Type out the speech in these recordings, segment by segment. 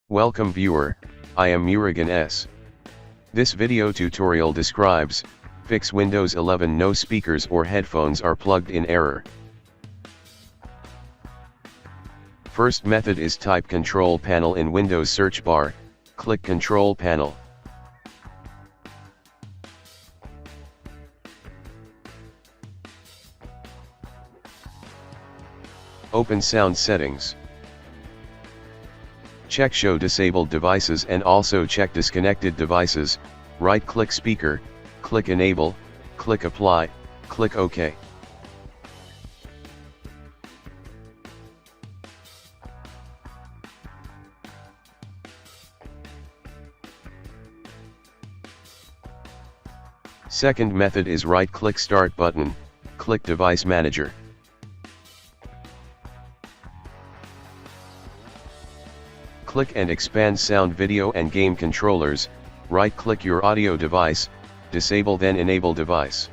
Welcome viewer, I am Murugan S. This video tutorial describes, fix Windows 11 no speakers or headphones are plugged in error. First method is type Control Panel in Windows search bar, click Control Panel. Open Sound Settings. Check Show Disabled Devices and also check Disconnected Devices, right-click Speaker, click Enable, click Apply, click OK. Second method is right-click Start button, click Device Manager. Click and expand Sound, Video and Game Controllers, right-click your audio device, disable then enable device.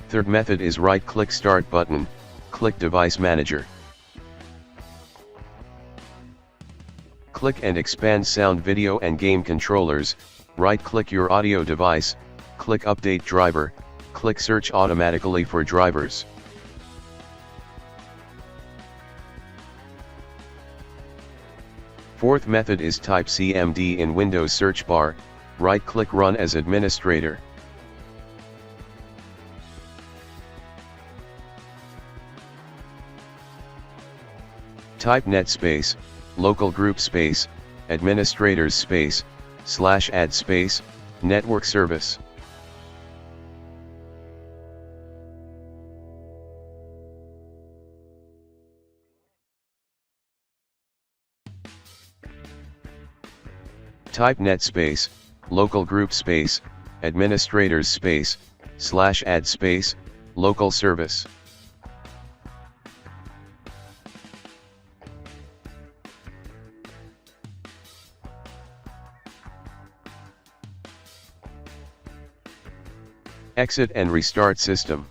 Third method is right-click Start button, click Device Manager. Click and expand Sound, Video and Game Controllers, right-click your audio device, click Update Driver, click Search automatically for drivers. Fourth method is type CMD in Windows search bar, right-click Run as Administrator. Type net space, local group space, administrators space, /add space, network service. Type net space, local group space, administrators space, /add space, local service. Exit and restart system.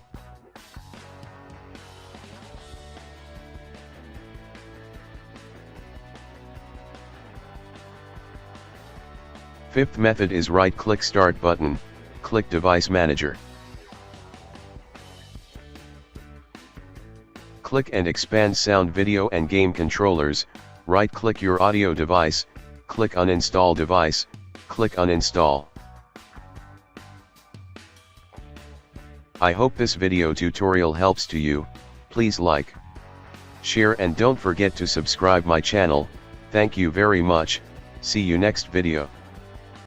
Fifth method is right-click Start button, click Device Manager. Click and expand Sound, Video and Game Controllers, right-click your audio device, click Uninstall Device, click Uninstall. I hope this video tutorial helps to you. Please like, share and don't forget to subscribe my channel. Thank you very much. See you next video.